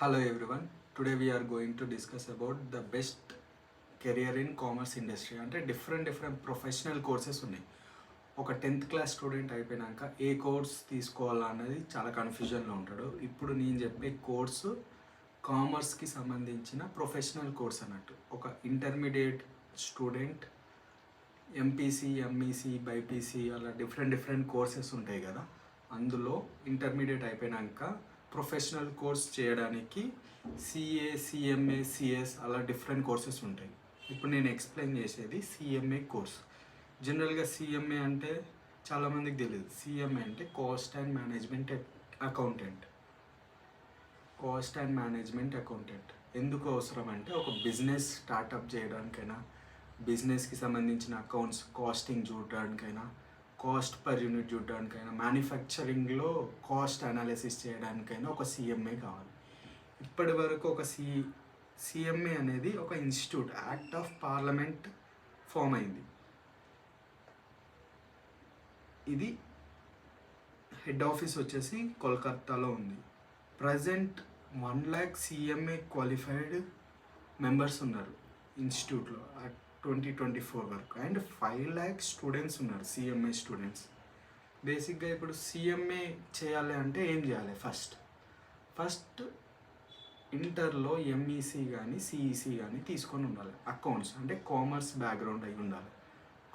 Hello everyone. Today we are going to discuss about the best career in commerce industry. అంటే different professional courses ఉన్నాయి. ఒక 10th class student అయిపోయినాక ఏ course తీసుకోవాలా అన్నది చాలా కన్ఫ్యూజన్లో ఉంటాడు. ఇప్పుడు నేను చెప్పే కోర్సు కామర్స్కి సంబంధించిన ప్రొఫెషనల్ కోర్స్ అన్నట్టు. ఒక intermediate student MPC, MEC, BiPC అలా డిఫరెంట్ కోర్సెస్ ఉంటాయి కదా. అందులో ఇంటర్మీడియట్ అయిపోయినాక ప్రొఫెషనల్ కోర్స్ చేయడానికి సిఏ, సిఎంఏ, సిఎస్ అలా డిఫరెంట్ కోర్సెస్ ఉంటాయి. ఇప్పుడు నేను ఎక్స్ప్లెయిన్ చేసేది సిఎంఏ కోర్స్. జనరల్గా సిఎంఏ అంటే చాలామందికి తెలియదు. సిఎంఏ అంటే cost and management accountant. Cost and management accountant ఎందుకు అవసరం అంటే ఒక బిజినెస్ స్టార్టప్ చేయడానికైనా, బిజినెస్కి సంబంధించిన అకౌంట్స్ కాస్టింగ్ చూడడానికైనా, కాస్ట్ పర్ యూనిట్ చూడడానికైనా, మ్యానుఫ్యాక్చరింగ్లో కాస్ట్ అనాలిసిస్ చేయడానికైనా ఒక సిఎంఏ కావాలి. ఇప్పటి వరకు ఒక సిఎంఏ అనేది ఒక institute, act of parliament form అయింది. ఇది హెడ్ ఆఫీస్ వచ్చేసి కోల్కత్తాలో ఉంది. Present 1 lakh CMA qualified members ఉన్నారు ఇన్స్టిట్యూట్లో 2024 వరకు. అండ్ 5 lakh స్టూడెంట్స్ ఉన్నారు సిఎంఏ స్టూడెంట్స్. బేసిక్గా ఇప్పుడు సిఎంఏ చేయాలి అంటే ఏం చేయాలి? ఫస్ట్ ఇంటర్లో ఎంఈసీ కానీ సిఈసీ కానీ తీసుకొని ఉండాలి. అకౌంట్స్ అంటే కామర్స్ బ్యాక్గ్రౌండ్ అయి ఉండాలి.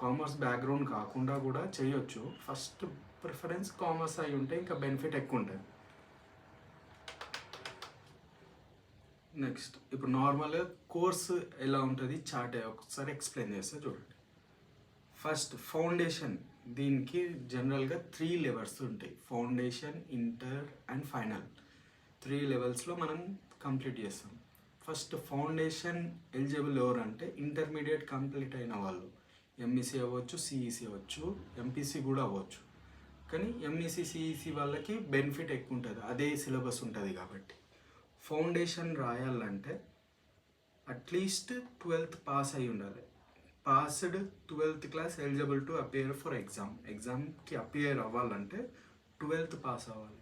కామర్స్ బ్యాక్గ్రౌండ్ కాకుండా కూడా చేయొచ్చు. ఫస్ట్ ప్రిఫరెన్స్ కామర్స్ అయి ఉంటే ఇంకా బెనిఫిట్ ఎక్కువ ఉంటుంది. నెక్స్ట్ ఇప్పుడు నార్మల్గా కోర్సు ఎలా ఉంటుంది చార్ట్ ఒకసారి ఎక్స్ప్లెయిన్ చేస్తే చూడండి. First foundation. దీనికి జనరల్గా 3 లెవెల్స్ ఉంటాయి. Foundation, inter and final. 3 లెవెల్స్లో మనం కంప్లీట్ చేస్తాం. ఫస్ట్ ఫౌండేషన్ ఎలిజిబుల్ ఎవరు అంటే ఇంటర్మీడియట్ కంప్లీట్ అయిన వాళ్ళు. ఎంఈసీ అవ్వచ్చు, సిఈసీ అవ్వచ్చు, ఎంపీసీ కూడా అవ్వచ్చు. కానీ ఎంఈసీ, సిఈసీ వాళ్ళకి బెనిఫిట్ ఎక్కువ ఉంటుంది, అదే సిలబస్ ఉంటుంది కాబట్టి. ఫౌండేషన్ రాయాలంటే అట్లీస్ట్ 12th పాస్ అయి ఉండాలి. Passed 12th class eligible to appear for ఎగ్జామ్కి అపియర్ అవ్వాలంటే 12th పాస్ అవ్వాలి.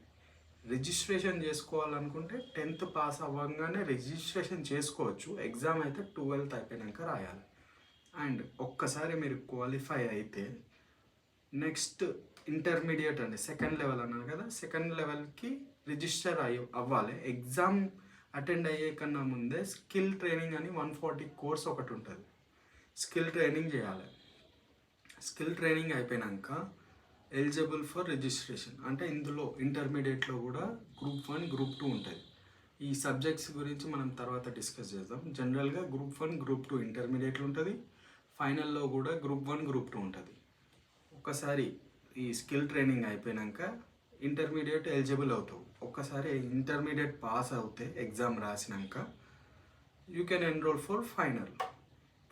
రిజిస్ట్రేషన్ చేసుకోవాలనుకుంటే 10th పాస్ అవ్వగానే రిజిస్ట్రేషన్ చేసుకోవచ్చు. ఎగ్జామ్ అయితే 12th అయిపోయాక రాయాలి. అండ్ ఒక్కసారి మీరు క్వాలిఫై అయితే నెక్స్ట్ ఇంటర్మీడియట్ అండి, సెకండ్ లెవెల్ అన్నారు కదా, సెకండ్ లెవెల్కి రిజిస్టర్ అవ్వాలి. ఎగ్జామ్ అటెండ్ అయ్యే కన్నా ముందే స్కిల్ ట్రైనింగ్ అని 140 కోర్స్ ఒకటి ఉంటుంది. స్కిల్ ట్రైనింగ్ చేయాలి. స్కిల్ ట్రైనింగ్ అయిపోయాక ఎలిజిబుల్ ఫర్ రిజిస్ట్రేషన్. అంటే ఇందులో ఇంటర్మీడియట్లో కూడా గ్రూప్ 1, గ్రూప్ 2 ఉంటుంది. ఈ సబ్జెక్ట్స్ గురించి మనం తర్వాత డిస్కస్ చేద్దాం. జనరల్గా గ్రూప్ 1, గ్రూప్ 2 ఇంటర్మీడియట్లో ఉంటుంది. ఫైనల్లో కూడా గ్రూప్ 1, గ్రూప్ 2 ఉంటుంది. ఒకసారి ఈ స్కిల్ ట్రైనింగ్ అయిపోయాక ఇంటర్మీడియట్ ఎలిజిబుల్ అవుతావు. ఒక్కసారి ఇంటర్మీడియట్ పాస్ అవుతే ఎగ్జామ్ రాసినాక యూ కెన్ ఎన్రోల్ ఫర్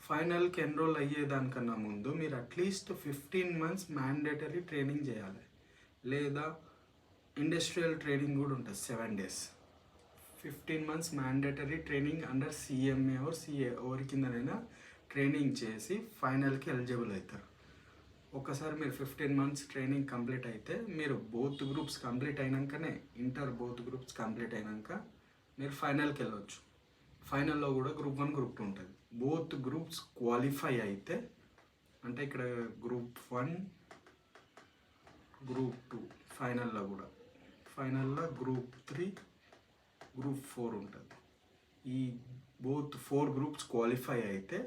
ఫైనల్కి ఎన్రోల్ అయ్యేదానికన్నా ముందు మీరు అట్లీస్ట్ 15 months మ్యాండేటరీ ట్రైనింగ్ చేయాలి. లేదా ఇండస్ట్రియల్ ట్రైనింగ్ కూడా ఉంటుంది 7 days. 15 months mandatory training under CMA or CA ఎవరి కిందనైనా ట్రైనింగ్ చేసి ఫైనల్కి ఎలిజిబుల్ అవుతారు. ఒకసారి మీరు 15 months ట్రైనింగ్ కంప్లీట్ అయితే మీరు బోత్ గ్రూప్స్ కంప్లీట్ అయినాకనే, ఇంటర్ బోత్ గ్రూప్స్ కంప్లీట్ అయినాక మీరు ఫైనల్కి వెళ్ళవచ్చు. ఫైనల్లో కూడా గ్రూప్ 1, గ్రూప్ 2 ఉంటుంది. బోత్ గ్రూప్స్ క్వాలిఫై అయితే అంటే ఇక్కడ గ్రూప్ 1, గ్రూప్ 2, ఫైనల్లో గ్రూప్ 3, గ్రూప్ 4 ఉంటుంది. ఈ బోత్ 4 గ్రూప్స్ క్వాలిఫై అయితే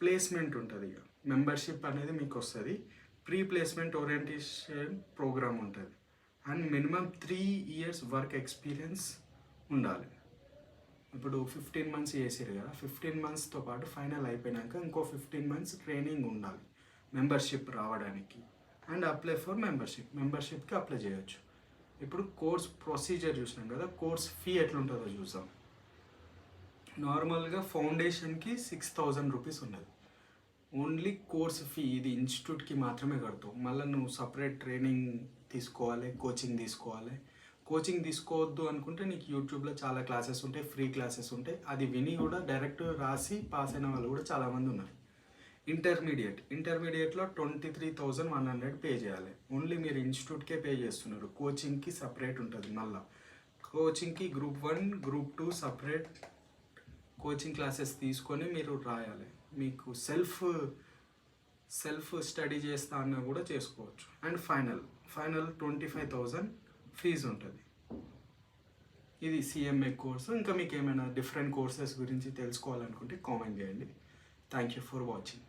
ప్లేస్మెంట్ ఉంటుంది. ఇక మెంబర్షిప్ అనేది మీకు వస్తుంది. ప్రీ ప్లేస్మెంట్ ఓరియంటేషన్ ప్రోగ్రామ్ ఉంటుంది. And minimum 3 years work experience ఉండాలి. ఇప్పుడు 15 months చేసారు కదా, 15 monthsతో పాటు ఫైనల్ అయిపోయాక ఇంకో 15 months ట్రైనింగ్ ఉండాలి మెంబర్షిప్ రావడానికి. అండ్ అప్లై ఫర్ మెంబర్షిప్కి అప్లై చేయొచ్చు. ఇప్పుడు కోర్స్ ప్రొసీజర్ చూసినాం కదా, కోర్స్ ఫీ ఎట్లుంటుందో చూసాం. నార్మల్గా ఫౌండేషన్కి 6,000 రూపీస్ ఉన్నది. ఓన్లీ కోర్స్ ఫీ, ఇది ఇన్స్టిట్యూట్కి మాత్రమే కడతావు. మళ్ళీ నువ్వు సపరేట్ ట్రైనింగ్ తీసుకోవాలి, కోచింగ్ తీసుకోవద్దు అనుకుంటే నీకు యూట్యూబ్లో చాలా క్లాసెస్ ఉంటాయి, ఫ్రీ క్లాసెస్ ఉంటాయి. అది విని కూడా డైరెక్ట్ రాసి పాస్ అయిన వాళ్ళు కూడా చాలామంది ఉన్నారు. ఇంటర్మీడియట్లో 23,100 పే చేయాలి. ఓన్లీ మీరు ఇన్స్టిట్యూట్కే పే చేస్తున్నారు. కోచింగ్కి సపరేట్ ఉంటుంది. మళ్ళీ కోచింగ్కి group 1 group 2 separate coaching classes తీసుకొని మీరు రాయాలి. మీకు సెల్ఫ్ స్టడీ చేస్తా అన్నా కూడా చేసుకోవచ్చు. అండ్ ఫైనల్ 25,000 ఫీజు ఉంటుంది. ఇది CMA కోర్సు. ఇంకా మీకు ఏమైనా డిఫరెంట్ కోర్సెస్ గురించి తెలుసుకోవాలనుకుంటే కామెంట్ చేయండి. Thank you for watching.